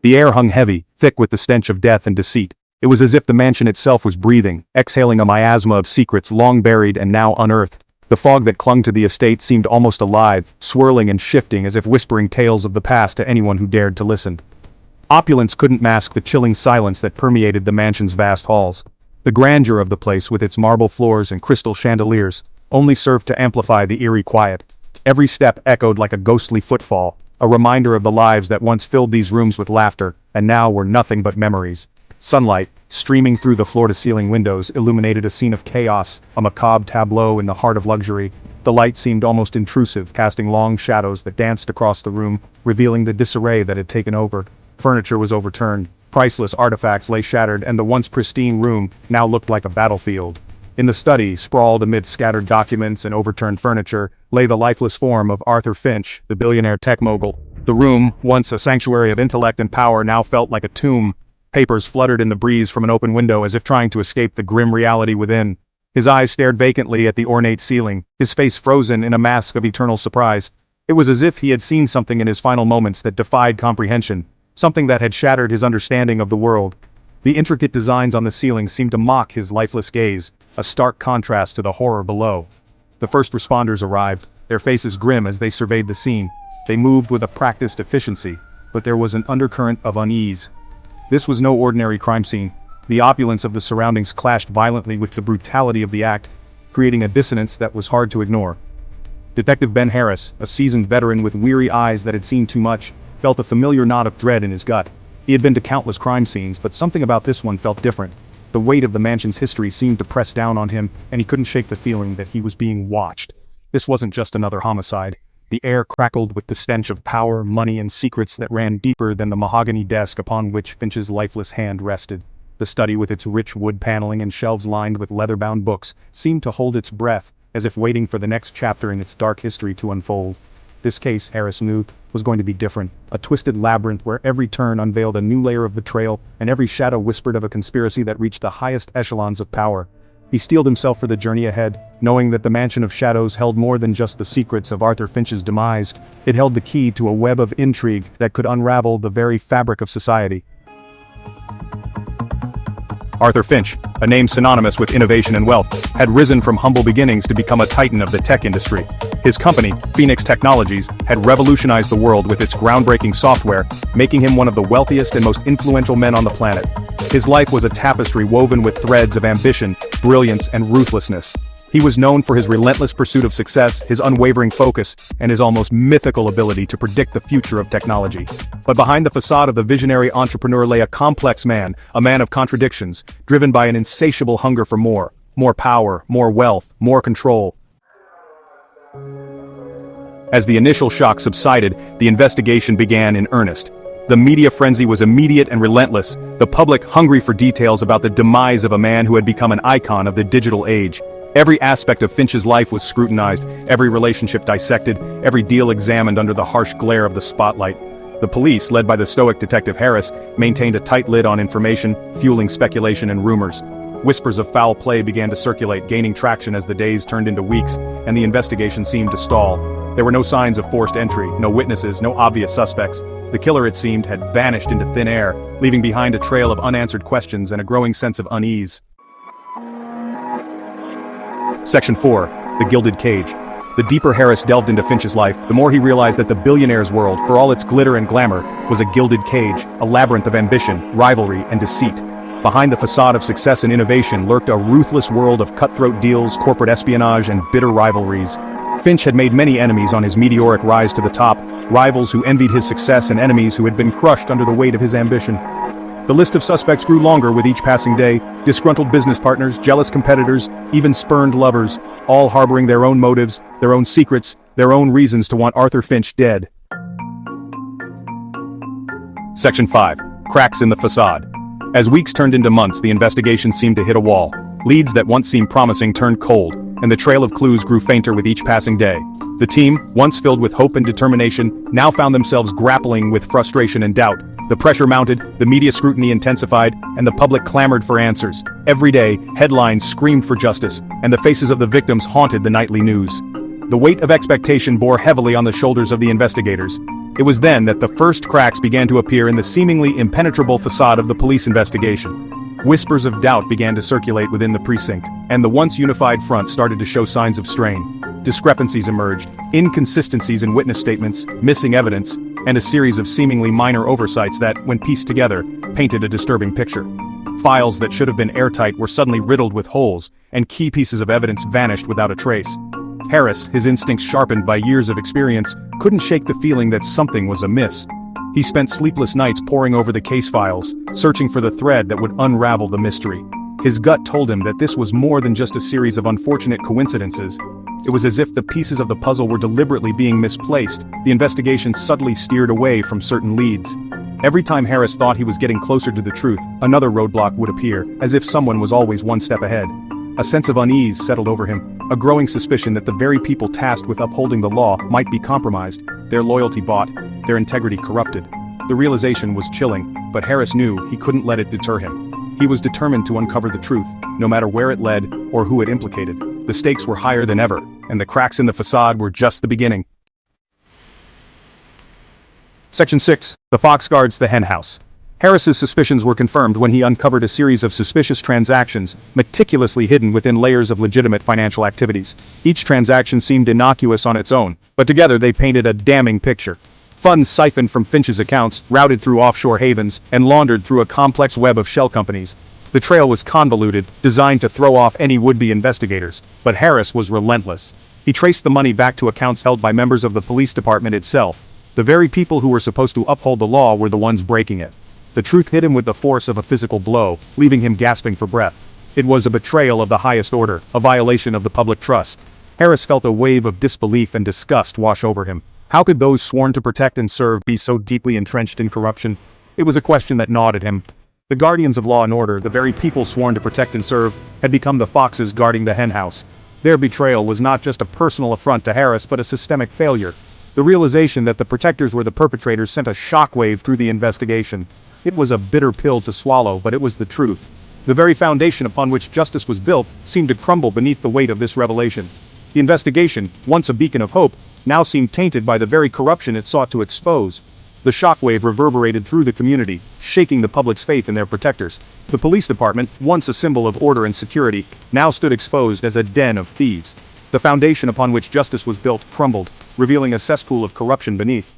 The air hung heavy, thick with the stench of death and deceit. It was as if the mansion itself was breathing, exhaling a miasma of secrets long buried and now unearthed. The fog that clung to the estate seemed almost alive, swirling and shifting as if whispering tales of the past to anyone who dared to listen. Opulence couldn't mask the chilling silence that permeated the mansion's vast halls. The grandeur of the place with its marble floors and crystal chandeliers only served to amplify the eerie quiet. Every step echoed like a ghostly footfall, a reminder of the lives that once filled these rooms with laughter, and now were nothing but memories. Sunlight, streaming through the floor-to-ceiling windows, illuminated a scene of chaos, a macabre tableau in the heart of luxury. The light seemed almost intrusive, casting long shadows that danced across the room, revealing the disarray that had taken over. Furniture was overturned, priceless artifacts lay shattered, and the once pristine room now looked like a battlefield. In the study, sprawled amid scattered documents and overturned furniture, lay the lifeless form of Arthur Finch, the billionaire tech mogul. The room, once a sanctuary of intellect and power, now felt like a tomb. Papers fluttered in the breeze from an open window as if trying to escape the grim reality within. His eyes stared vacantly at the ornate ceiling, his face frozen in a mask of eternal surprise. It was as if he had seen something in his final moments that defied comprehension, something that had shattered his understanding of the world. The intricate designs on the ceiling seemed to mock his lifeless gaze, a stark contrast to the horror below. The first responders arrived, their faces grim as they surveyed the scene. They moved with a practiced efficiency, but there was an undercurrent of unease. This was no ordinary crime scene. The opulence of the surroundings clashed violently with the brutality of the act, creating a dissonance that was hard to ignore. Detective Ben Harris, a seasoned veteran with weary eyes that had seen too much, felt a familiar knot of dread in his gut. He had been to countless crime scenes, but something about this one felt different. The weight of the mansion's history seemed to press down on him, and he couldn't shake the feeling that he was being watched. This wasn't just another homicide. The air crackled with the stench of power, money, and secrets that ran deeper than the mahogany desk upon which Finch's lifeless hand rested. The study, with its rich wood paneling and shelves lined with leather-bound books, seemed to hold its breath, as if waiting for the next chapter in its dark history to unfold. This case, Harris knew, was going to be different. A twisted labyrinth where every turn unveiled a new layer of betrayal, and every shadow whispered of a conspiracy that reached the highest echelons of power. He steeled himself for the journey ahead, knowing that the Mansion of Shadows held more than just the secrets of Arthur Finch's demise. It held the key to a web of intrigue that could unravel the very fabric of society. Arthur Finch, a name synonymous with innovation and wealth, had risen from humble beginnings to become a titan of the tech industry. His company, Phoenix Technologies, had revolutionized the world with its groundbreaking software, making him one of the wealthiest and most influential men on the planet. His life was a tapestry woven with threads of ambition, brilliance, and ruthlessness. He was known for his relentless pursuit of success, his unwavering focus, and his almost mythical ability to predict the future of technology. But behind the facade of the visionary entrepreneur lay a complex man, a man of contradictions, driven by an insatiable hunger for more power, more wealth, more control. As the initial shock subsided, the investigation began in earnest. The media frenzy was immediate and relentless, the public hungry for details about the demise of a man who had become an icon of the digital age. Every aspect of Finch's life was scrutinized, every relationship dissected, every deal examined under the harsh glare of the spotlight. The police, led by the stoic Detective Harris, maintained a tight lid on information, fueling speculation and rumors. Whispers of foul play began to circulate, gaining traction as the days turned into weeks, and the investigation seemed to stall. There were no signs of forced entry, no witnesses, no obvious suspects. The killer, it seemed, had vanished into thin air, leaving behind a trail of unanswered questions and a growing sense of unease. Section 4. The Gilded Cage. The deeper Harris delved into Finch's life, the more he realized that the billionaire's world, for all its glitter and glamour, was a gilded cage, a labyrinth of ambition, rivalry, and deceit. Behind the facade of success and innovation lurked a ruthless world of cutthroat deals, corporate espionage, and bitter rivalries. Finch had made many enemies on his meteoric rise to the top, rivals who envied his success and enemies who had been crushed under the weight of his ambition. The list of suspects grew longer with each passing day, disgruntled business partners, jealous competitors, even spurned lovers, all harboring their own motives, their own secrets, their own reasons to want Arthur Finch dead. Section 5. Cracks in the facade. As weeks turned into months, the investigation seemed to hit a wall. Leads that once seemed promising turned cold, and the trail of clues grew fainter with each passing day. The team, once filled with hope and determination, now found themselves grappling with frustration and doubt. The pressure mounted, the media scrutiny intensified, and the public clamored for answers. Every day, headlines screamed for justice, and the faces of the victims haunted the nightly news. The weight of expectation bore heavily on the shoulders of the investigators. It was then that the first cracks began to appear in the seemingly impenetrable facade of the police investigation. Whispers of doubt began to circulate within the precinct, and the once unified front started to show signs of strain. Discrepancies emerged, inconsistencies in witness statements, missing evidence, and a series of seemingly minor oversights that, when pieced together, painted a disturbing picture. Files that should have been airtight were suddenly riddled with holes, and key pieces of evidence vanished without a trace. Harris, his instincts sharpened by years of experience, couldn't shake the feeling that something was amiss. He spent sleepless nights poring over the case files, searching for the thread that would unravel the mystery. His gut told him that this was more than just a series of unfortunate coincidences. It was as if the pieces of the puzzle were deliberately being misplaced. The investigation subtly steered away from certain leads. Every time Harris thought he was getting closer to the truth, another roadblock would appear, as if someone was always one step ahead. A sense of unease settled over him, a growing suspicion that the very people tasked with upholding the law might be compromised, their loyalty bought, their integrity corrupted. The realization was chilling, but Harris knew he couldn't let it deter him. He was determined to uncover the truth, no matter where it led or who it implicated. The stakes were higher than ever, and the cracks in the facade were just the beginning. Section 6. The Fox guards the hen house. Harris's suspicions were confirmed when he uncovered a series of suspicious transactions, meticulously hidden within layers of legitimate financial activities. Each transaction seemed innocuous on its own, but together they painted a damning picture. Funds siphoned from Finch's accounts, routed through offshore havens, and laundered through a complex web of shell companies. The trail was convoluted, designed to throw off any would-be investigators, but Harris was relentless. He traced the money back to accounts held by members of the police department itself. The very people who were supposed to uphold the law were the ones breaking it. The truth hit him with the force of a physical blow, leaving him gasping for breath. It was a betrayal of the highest order, a violation of the public trust. Harris felt a wave of disbelief and disgust wash over him. How could those sworn to protect and serve be so deeply entrenched in corruption? It was a question that gnawed at him. The guardians of law and order, the very people sworn to protect and serve, had become the foxes guarding the hen house. Their betrayal was not just a personal affront to Harris but a systemic failure. The realization that the protectors were the perpetrators sent a shockwave through the investigation. It was a bitter pill to swallow, but it was the truth. The very foundation upon which justice was built seemed to crumble beneath the weight of this revelation. The investigation, once a beacon of hope, now seemed tainted by the very corruption it sought to expose. The shockwave reverberated through the community, shaking the public's faith in their protectors. The police department, once a symbol of order and security, now stood exposed as a den of thieves. The foundation upon which justice was built crumbled, revealing a cesspool of corruption beneath.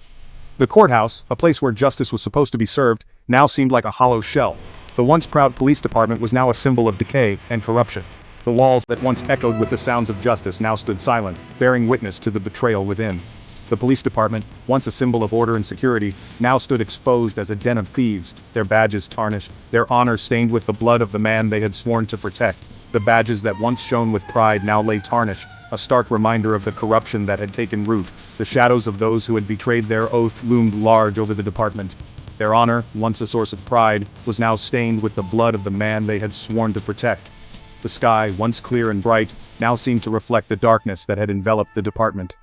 The courthouse, a place where justice was supposed to be served, now seemed like a hollow shell. The once proud police department was now a symbol of decay and corruption. The walls that once echoed with the sounds of justice now stood silent, bearing witness to the betrayal within. The police department, once a symbol of order and security, now stood exposed as a den of thieves, their badges tarnished, their honor stained with the blood of the man they had sworn to protect. The badges that once shone with pride now lay tarnished, a stark reminder of the corruption that had taken root. The shadows of those who had betrayed their oath loomed large over the department. Their honor, once a source of pride, was now stained with the blood of the man they had sworn to protect. The sky, once clear and bright, now seemed to reflect the darkness that had enveloped the department.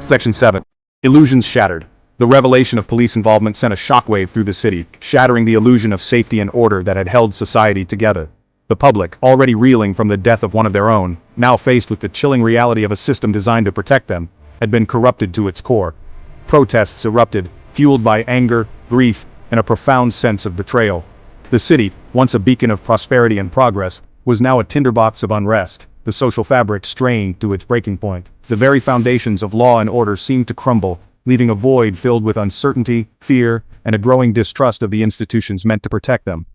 Section 7. Illusions shattered. The revelation of police involvement sent a shockwave through the city, shattering the illusion of safety and order that had held society together. The public, already reeling from the death of one of their own, now faced with the chilling reality of a system designed to protect them, had been corrupted to its core. Protests erupted, fueled by anger, grief, and a profound sense of betrayal. The city, once a beacon of prosperity and progress, was now a tinderbox of unrest, the social fabric strained to its breaking point. The very foundations of law and order seemed to crumble, leaving a void filled with uncertainty, fear, and a growing distrust of the institutions meant to protect them.